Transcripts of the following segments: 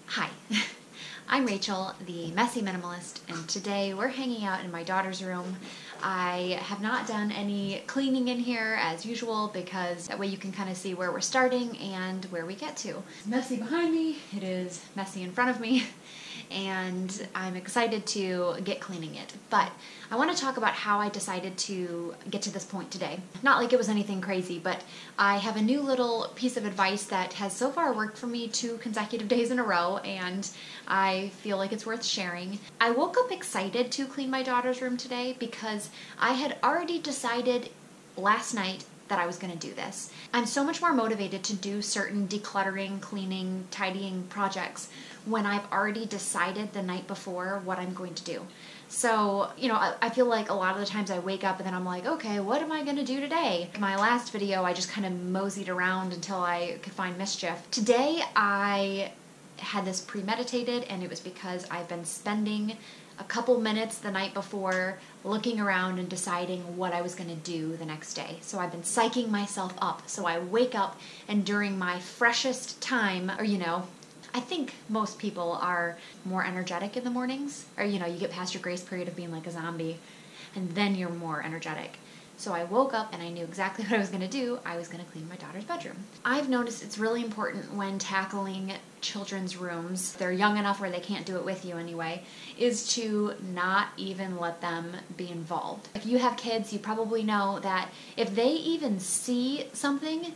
Hi, I'm Rachel, the Messy Minimalist, and today we're hanging out in my daughter's room. I have not done any cleaning in here as usual because that way you can kind of see where we're starting and where we get to. It's messy behind me, it is messy in front of me, and I'm excited to get cleaning it. But I want to talk about how I decided to get to this point today. Not like it was anything crazy, but I have a new little piece of advice that has so far worked for me 2 consecutive days in a row, and I feel like it's worth sharing. I woke up excited to clean my daughter's room today because I had already decided last night that I was going to do this. I'm so much more motivated to do certain decluttering, cleaning, tidying projects when I've already decided the night before what I'm going to do. So, I feel like a lot of the times I wake up and then I'm like, okay, what am I going to do today? In my last video, I just kind of moseyed around until I could find mischief. Today, I had this premeditated, and it was because I've been spending a couple minutes the night before looking around and deciding what I was going to do the next day. So I've been psyching myself up. So I wake up, and during my freshest time, or I think most people are more energetic in the mornings, or you get past your grace period of being like a zombie, and then you're more energetic. So I woke up and I knew exactly what I was going to do. I was going to clean my daughter's bedroom. I've noticed it's really important when tackling children's rooms, they're young enough where they can't do it with you anyway, is to not even let them be involved. If you have kids, you probably know that if they even see something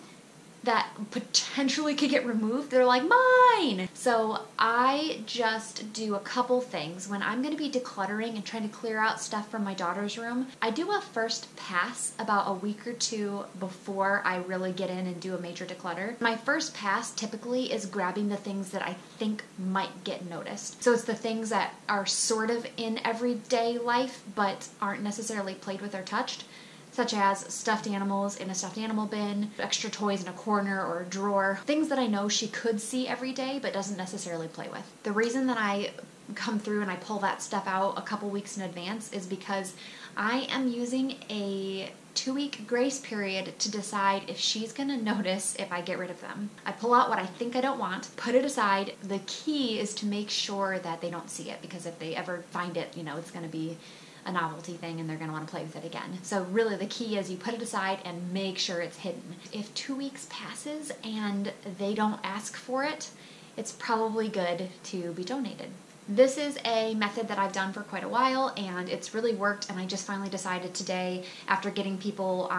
that potentially could get removed, they're like, mine! So I just do a couple things. When I'm going to be decluttering and trying to clear out stuff from my daughter's room, I do a first pass about a week or 2 before I really get in and do a major declutter. My first pass typically is grabbing the things that I think might get noticed. So it's the things that are sort of in everyday life but aren't necessarily played with or touched, such as stuffed animals in a stuffed animal bin, extra toys in a corner or a drawer, things that I know she could see every day but doesn't necessarily play with. The reason that I come through and I pull that stuff out a couple weeks in advance is because I am using a 2-week grace period to decide if she's going to notice if I get rid of them. I pull out what I think I don't want, put it aside. The key is to make sure that they don't see it, because if they ever find it, it's going to be a novelty thing and they're going to want to play with it again. So really the key is you put it aside and make sure it's hidden. If 2 weeks passes and they don't ask for it, it's probably good to be donated. This is a method that I've done for quite a while, and it's really worked, and I just finally decided today, after getting people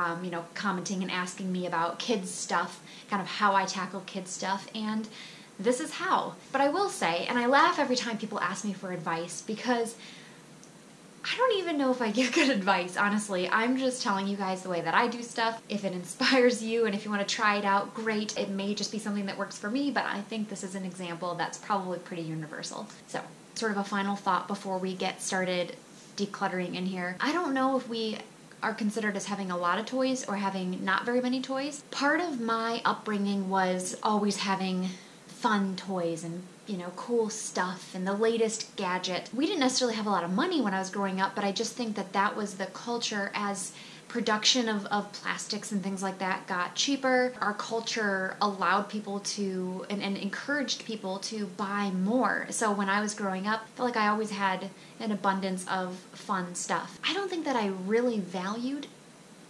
commenting and asking me about kids stuff, kind of how I tackle kids stuff, and this is how. But I will say, and I laugh every time people ask me for advice, because I don't even know if I give good advice, honestly. I'm just telling you guys the way that I do stuff. If it inspires you and if you want to try it out, great. It may just be something that works for me, but I think this is an example that's probably pretty universal. So, sort of a final thought before we get started decluttering in here. I don't know if we are considered as having a lot of toys or having not very many toys. Part of my upbringing was always having fun toys and cool stuff and the latest gadget. We didn't necessarily have a lot of money when I was growing up, but I just think that that was the culture. As production of plastics and things like that got cheaper, our culture allowed people to and encouraged people to buy more. So when I was growing up, I felt like I always had an abundance of fun stuff. I don't think that I really valued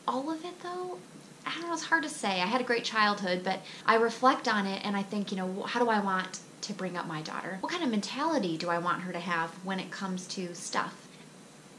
all of it though. I don't know, it's hard to say. I had a great childhood, but I reflect on it and I think, how do I want to bring up my daughter? What kind of mentality do I want her to have when it comes to stuff?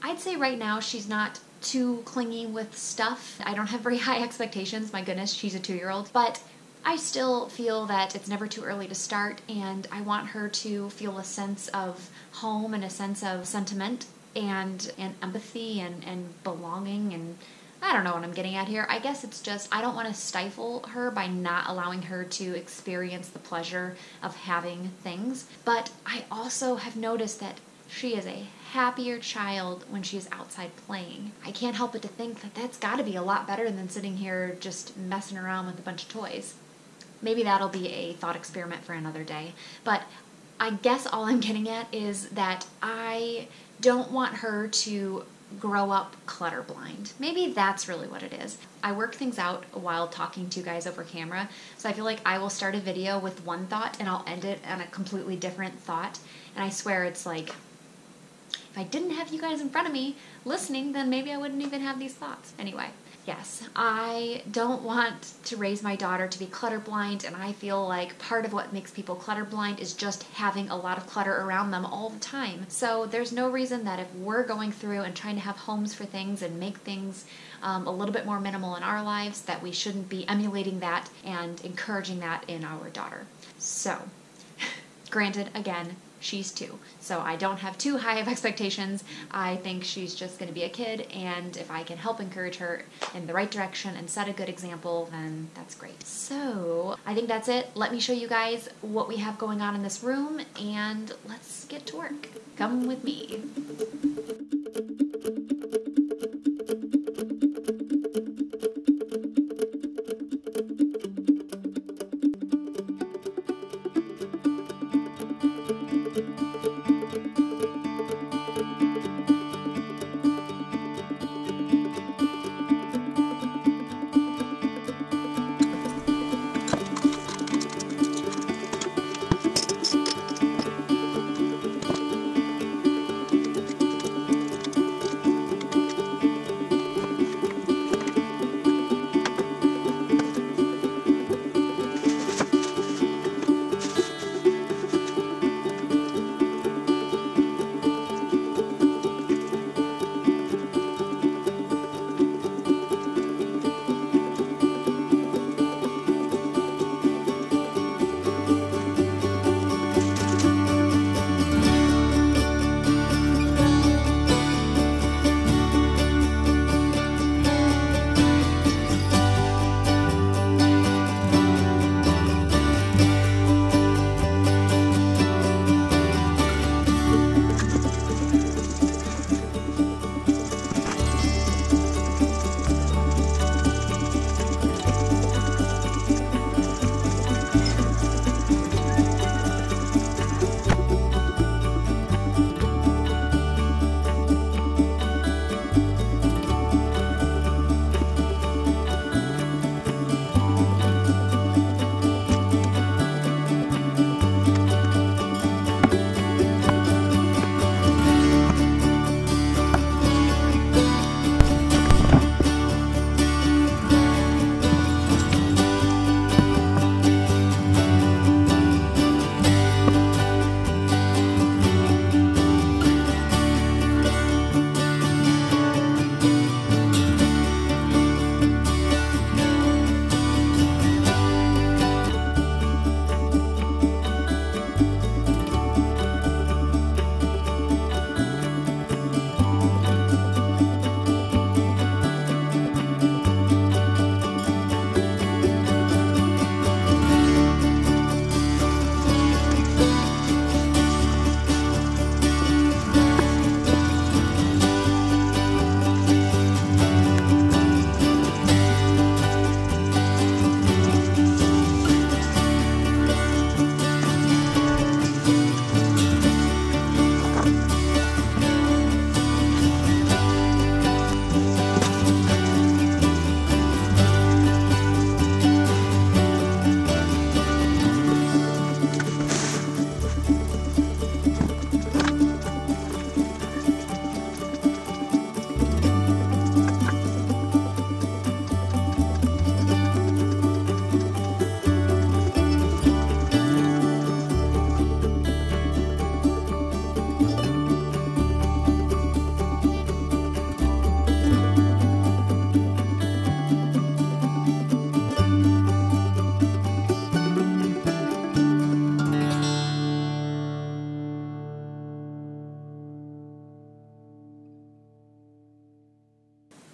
I'd say right now she's not too clingy with stuff. I don't have very high expectations. My goodness, she's a 2-year-old. But I still feel that it's never too early to start, and I want her to feel a sense of home and a sense of sentiment and empathy and belonging, and I don't know what I'm getting at here. I guess it's just I don't want to stifle her by not allowing her to experience the pleasure of having things. But I also have noticed that she is a happier child when she is outside playing. I can't help but to think that that's got to be a lot better than sitting here just messing around with a bunch of toys. Maybe that'll be a thought experiment for another day. But I guess all I'm getting at is that I don't want her to grow up clutter blind. Maybe that's really what it is. I work things out while talking to you guys over camera, so I feel like I will start a video with one thought and I'll end it on a completely different thought, and I swear it's like, if I didn't have you guys in front of me listening, then maybe I wouldn't even have these thoughts. Anyway, yes, I don't want to raise my daughter to be clutter blind, and I feel like part of what makes people clutter blind is just having a lot of clutter around them all the time. So there's no reason that if we're going through and trying to have homes for things and make things a little bit more minimal in our lives, that we shouldn't be emulating that and encouraging that in our daughter. So, granted, again, she's 2, so I don't have too high of expectations. I think she's just going to be a kid, and if I can help encourage her in the right direction and set a good example, then that's great. So I think that's it. Let me show you guys what we have going on in this room, and let's get to work. Come with me.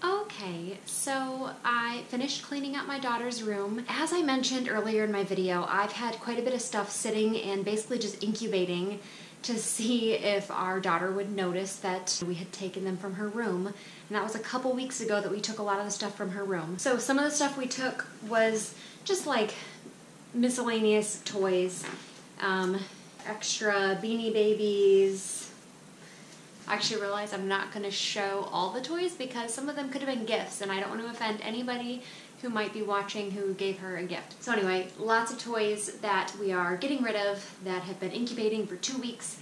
Okay, so I finished cleaning out my daughter's room. As I mentioned earlier in my video, I've had quite a bit of stuff sitting and basically just incubating to see if our daughter would notice that we had taken them from her room. And that was a couple weeks ago that we took a lot of the stuff from her room. So some of the stuff we took was just like miscellaneous toys, extra Beanie Babies, I actually realized I'm not going to show all the toys because some of them could have been gifts and I don't want to offend anybody who might be watching who gave her a gift. So anyway, lots of toys that we are getting rid of that have been incubating for 2 weeks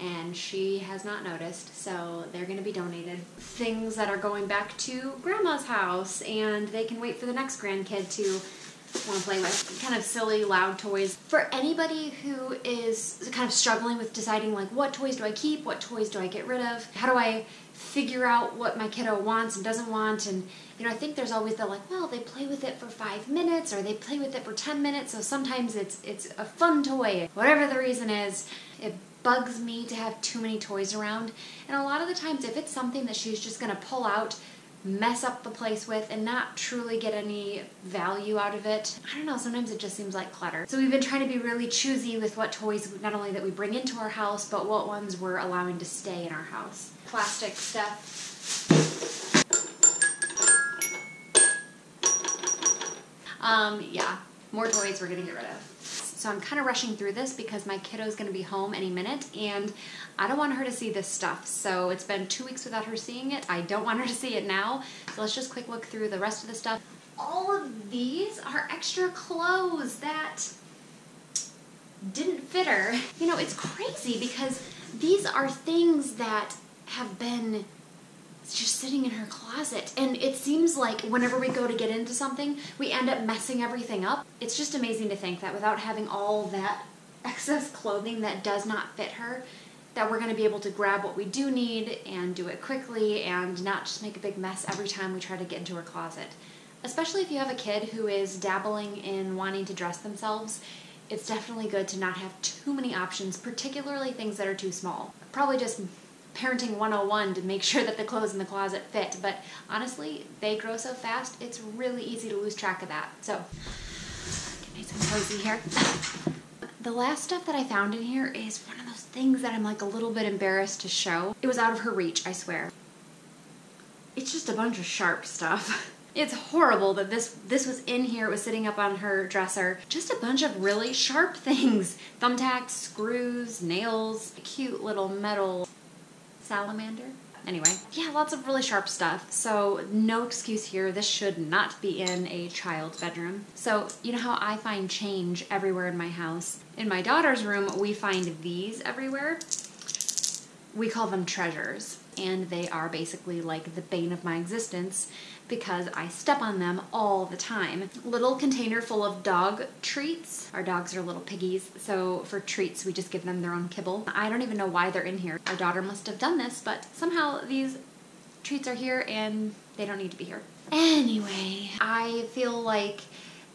and she has not noticed, so they're going to be donated. Things that are going back to Grandma's house and they can wait for the next grandkid to want to play with. Kind of silly, loud toys. For anybody who is kind of struggling with deciding like what toys do I keep, what toys do I get rid of, how do I figure out what my kiddo wants and doesn't want, and you know, I think there's always the like, well, they play with it for 5 minutes or they play with it for 10 minutes, so sometimes it's a fun toy. Whatever the reason is, it bugs me to have too many toys around, and a lot of the times if it's something that she's just going to pull out, mess up the place with, and not truly get any value out of it, I don't know, sometimes it just seems like clutter. So we've been trying to be really choosy with what toys not only that we bring into our house, but what ones we're allowing to stay in our house. Plastic stuff. Yeah, more toys we're gonna get rid of. So I'm kind of rushing through this because my kiddo's going to be home any minute and I don't want her to see this stuff. So it's been 2 weeks without her seeing it. I don't want her to see it now. So let's just quick look through the rest of the stuff. All of these are extra clothes that didn't fit her. You know, it's crazy because these are things that have been just sitting in her closet, and it seems like whenever we go to get into something, we end up messing everything up. It's just amazing to think that without having all that excess clothing that does not fit her, that we're going to be able to grab what we do need and do it quickly and not just make a big mess every time we try to get into her closet. Especially if you have a kid who is dabbling in wanting to dress themselves, it's definitely good to not have too many options, particularly things that are too small. Probably just parenting 101 to make sure that the clothes in the closet fit, but honestly, they grow so fast, it's really easy to lose track of that. So, get nice and cozy here. The last stuff that I found in here is one of those things that I'm like a little bit embarrassed to show. It was out of her reach, I swear. It's just a bunch of sharp stuff. It's horrible that this was in here, it was sitting up on her dresser. Just a bunch of really sharp things. Thumbtacks, screws, nails, a cute little metal salamander. Anyway, yeah, lots of really sharp stuff. So no excuse here. This should not be in a child's bedroom. So you know how I find change everywhere in my house? In my daughter's room, we find these everywhere. We call them treasures, and they are basically like the bane of my existence because I step on them all the time. Little container full of dog treats. Our dogs are little piggies, so for treats we just give them their own kibble. I don't even know why they're in here. Our daughter must have done this, but somehow these treats are here and they don't need to be here. Anyway, I feel like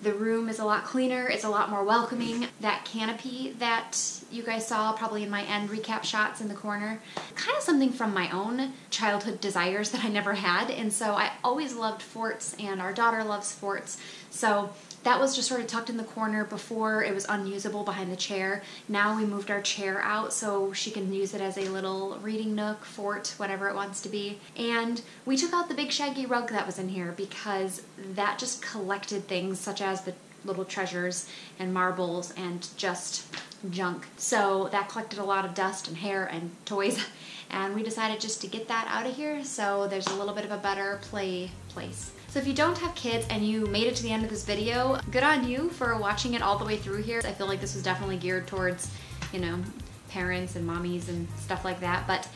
the room is a lot cleaner, it's a lot more welcoming. That canopy that you guys saw probably in my end recap shots in the corner, kind of something from my own childhood desires that I never had, and so I always loved forts and our daughter loves forts, so that was just sort of tucked in the corner before it was unusable behind the chair. Now we moved our chair out so she can use it as a little reading nook, fort, whatever it wants to be. And we took out the big shaggy rug that was in here because that just collected things such as the little treasures and marbles and just junk. So that collected a lot of dust and hair and toys, and we decided just to get that out of here so there's a little bit of a better play place. So if you don't have kids and you made it to the end of this video, good on you for watching it all the way through here. I feel like this was definitely geared towards, you know, parents and mommies and stuff like that, but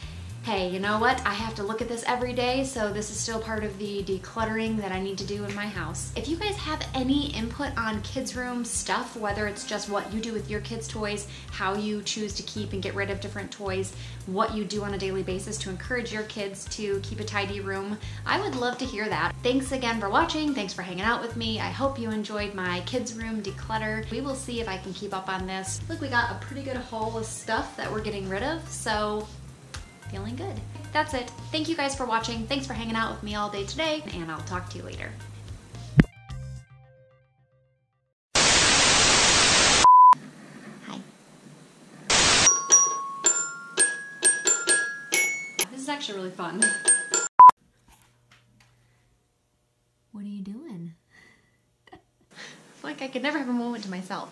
hey, you know what? I have to look at this every day, so this is still part of the decluttering that I need to do in my house. If you guys have any input on kids' room stuff, whether it's just what you do with your kids' toys, how you choose to keep and get rid of different toys, what you do on a daily basis to encourage your kids to keep a tidy room, I would love to hear that. Thanks again for watching. Thanks for hanging out with me. I hope you enjoyed my kids' room declutter. We will see if I can keep up on this. Look, we got a pretty good haul of stuff that we're getting rid of, so feeling good. That's it. Thank you guys for watching. Thanks for hanging out with me all day today, and I'll talk to you later. Hi. This is actually really fun. What are you doing? Like I could never have a moment to myself.